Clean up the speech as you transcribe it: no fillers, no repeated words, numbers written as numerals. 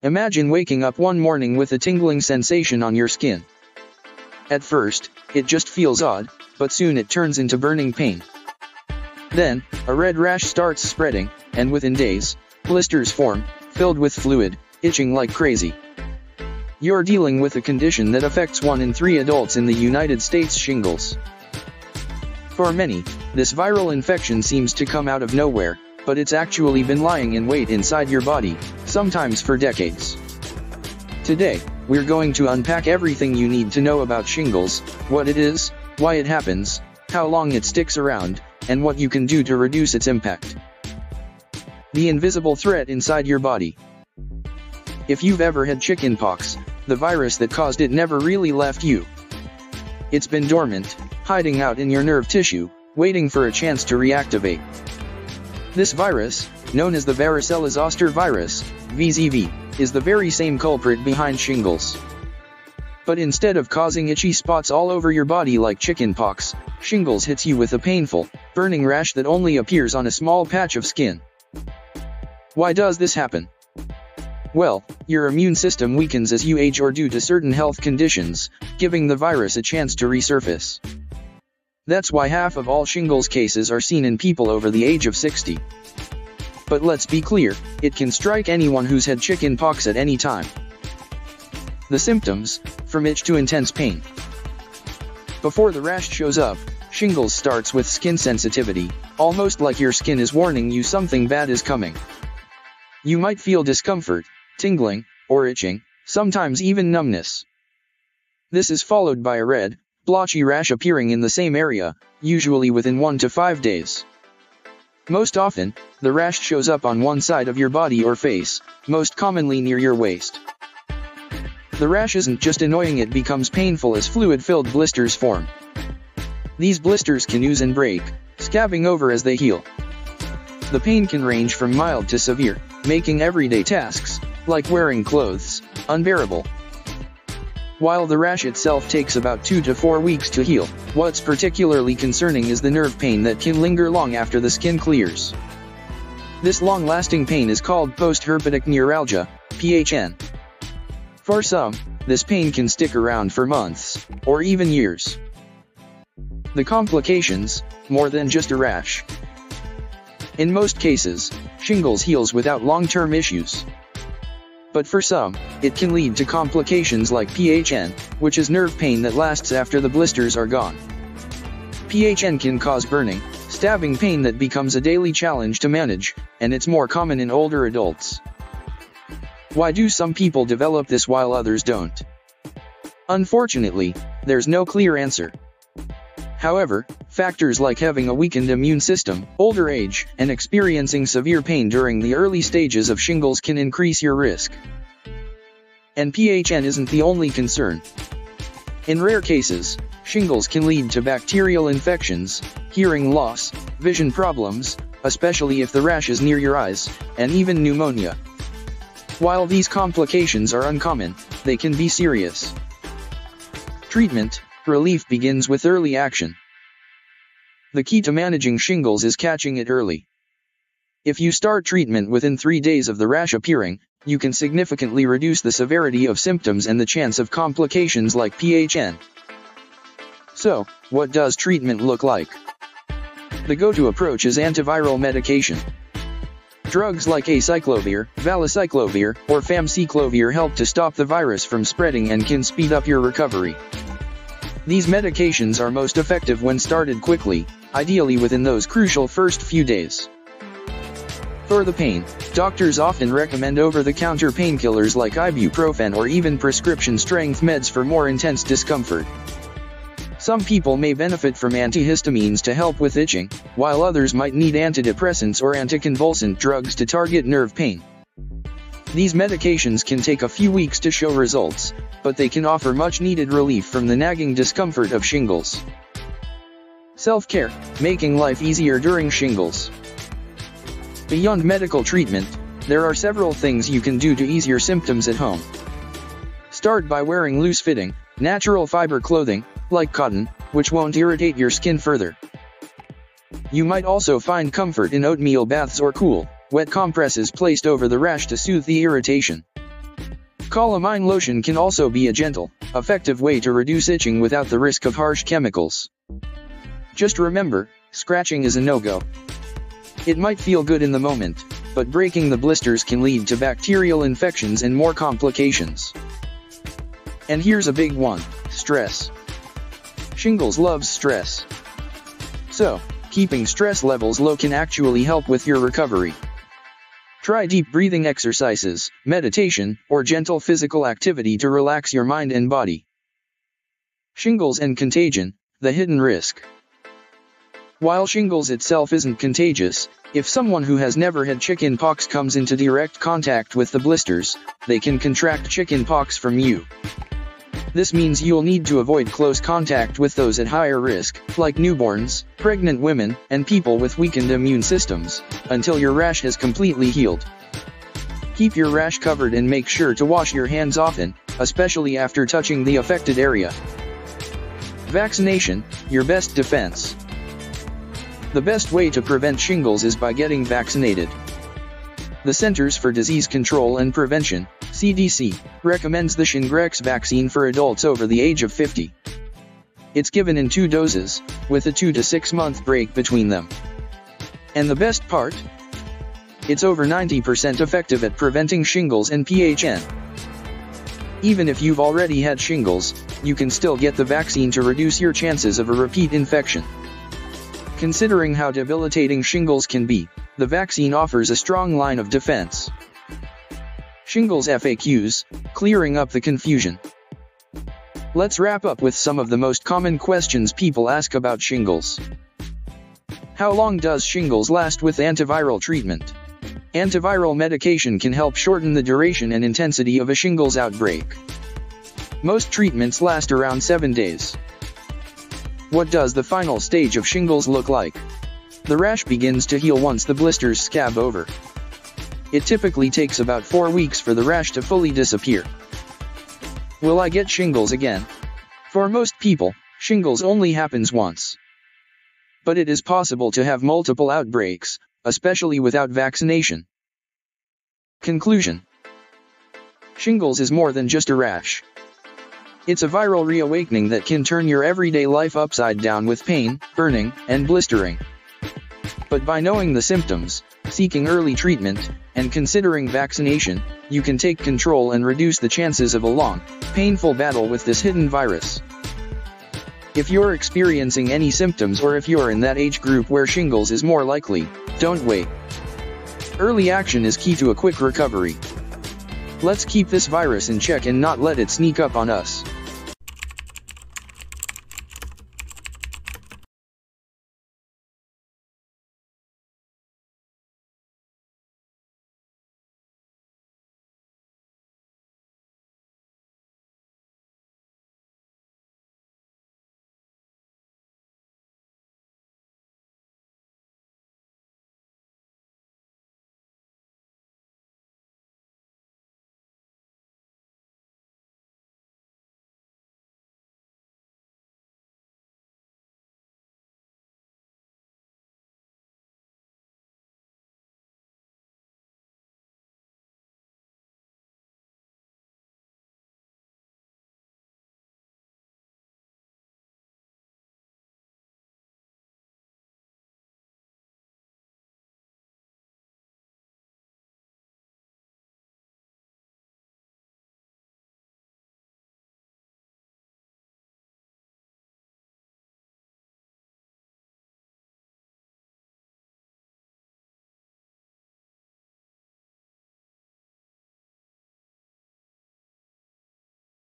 Imagine waking up one morning with a tingling sensation on your skin. At first, it just feels odd, but soon it turns into burning pain. Then, a red rash starts spreading, and within days, blisters form, filled with fluid, itching like crazy. You're dealing with a condition that affects 1 in 3 adults in the United States: shingles. For many, this viral infection seems to come out of nowhere, but it's actually been lying in wait inside your body, sometimes for decades. Today, we're going to unpack everything you need to know about shingles: what it is, why it happens, how long it sticks around, and what you can do to reduce its impact. The invisible threat inside your body. If you've ever had chickenpox, the virus that caused it never really left you. It's been dormant, hiding out in your nerve tissue, waiting for a chance to reactivate. This virus, known as the varicella zoster virus, VZV, is the very same culprit behind shingles. But instead of causing itchy spots all over your body like chickenpox, shingles hits you with a painful, burning rash that only appears on a small patch of skin. Why does this happen? Well, your immune system weakens as you age or due to certain health conditions, giving the virus a chance to resurface. That's why half of all shingles cases are seen in people over the age of 60. But let's be clear, it can strike anyone who's had chickenpox at any time. The symptoms: from itch to intense pain. Before the rash shows up, shingles starts with skin sensitivity, almost like your skin is warning you something bad is coming. You might feel discomfort, tingling, or itching, sometimes even numbness. This is followed by a red, blotchy rash appearing in the same area, usually within 1 to 5 days. Most often, the rash shows up on one side of your body or face, most commonly near your waist. The rash isn't just annoying, it becomes painful as fluid-filled blisters form. These blisters can ooze and break, scabbing over as they heal. The pain can range from mild to severe, making everyday tasks, like wearing clothes, unbearable. While the rash itself takes about 2 to 4 weeks to heal, what's particularly concerning is the nerve pain that can linger long after the skin clears. This long-lasting pain is called post-herpetic neuralgia, PHN. For some, this pain can stick around for months, or even years. The complications: more than just a rash. In most cases, shingles heals without long-term issues. But for some, it can lead to complications like PHN, which is nerve pain that lasts after the blisters are gone. PHN can cause burning, stabbing pain that becomes a daily challenge to manage, and it's more common in older adults. Why do some people develop this while others don't? Unfortunately, there's no clear answer. However, factors like having a weakened immune system, older age, and experiencing severe pain during the early stages of shingles can increase your risk. And PHN isn't the only concern. In rare cases, shingles can lead to bacterial infections, hearing loss, vision problems, especially if the rash is near your eyes, and even pneumonia. While these complications are uncommon, they can be serious. Treatment: relief begins with early action. The key to managing shingles is catching it early. If you start treatment within 3 days of the rash appearing, you can significantly reduce the severity of symptoms and the chance of complications like PHN. So, what does treatment look like? The go-to approach is antiviral medication. Drugs like acyclovir, valacyclovir, or famciclovir help to stop the virus from spreading and can speed up your recovery. These medications are most effective when started quickly, ideally within those crucial first few days. For the pain, doctors often recommend over-the-counter painkillers like ibuprofen or even prescription-strength meds for more intense discomfort. Some people may benefit from antihistamines to help with itching, while others might need antidepressants or anticonvulsant drugs to target nerve pain. These medications can take a few weeks to show results, but they can offer much-needed relief from the nagging discomfort of shingles. Self-care, making life easier during shingles. Beyond medical treatment, there are several things you can do to ease your symptoms at home. Start by wearing loose-fitting, natural fiber clothing, like cotton, which won't irritate your skin further. You might also find comfort in oatmeal baths or cool, wet compresses placed over the rash to soothe the irritation. Calamine lotion can also be a gentle, effective way to reduce itching without the risk of harsh chemicals. Just remember, scratching is a no-go. It might feel good in the moment, but breaking the blisters can lead to bacterial infections and more complications. And here's a big one: stress. Shingles loves stress. So, keeping stress levels low can actually help with your recovery. Try deep breathing exercises, meditation, or gentle physical activity to relax your mind and body. Shingles and contagion, the hidden risk. While shingles itself isn't contagious, if someone who has never had chicken pox comes into direct contact with the blisters, they can contract chicken pox from you. This means you'll need to avoid close contact with those at higher risk, like newborns, pregnant women, and people with weakened immune systems, until your rash has completely healed. Keep your rash covered and make sure to wash your hands often, especially after touching the affected area. Vaccination, your best defense. The best way to prevent shingles is by getting vaccinated. The Centers for Disease Control and Prevention, CDC, recommends the Shingrix vaccine for adults over the age of 50. It's given in 2 doses, with a 2 to 6 month break between them. And the best part? It's over 90% effective at preventing shingles and PHN. Even if you've already had shingles, you can still get the vaccine to reduce your chances of a repeat infection. Considering how debilitating shingles can be, the vaccine offers a strong line of defense. Shingles FAQs, clearing up the confusion. Let's wrap up with some of the most common questions people ask about shingles. How long does shingles last with antiviral treatment? Antiviral medication can help shorten the duration and intensity of a shingles outbreak. Most treatments last around 7 days. What does the final stage of shingles look like? The rash begins to heal once the blisters scab over. It typically takes about 4 weeks for the rash to fully disappear. Will I get shingles again? For most people, shingles only happens once. But it is possible to have multiple outbreaks, especially without vaccination. Conclusion: shingles is more than just a rash. It's a viral reawakening that can turn your everyday life upside down with pain, burning, and blistering. But by knowing the symptoms, seeking early treatment, and considering vaccination, you can take control and reduce the chances of a long, painful battle with this hidden virus. If you're experiencing any symptoms or if you're in that age group where shingles is more likely, don't wait. Early action is key to a quick recovery. Let's keep this virus in check and not let it sneak up on us.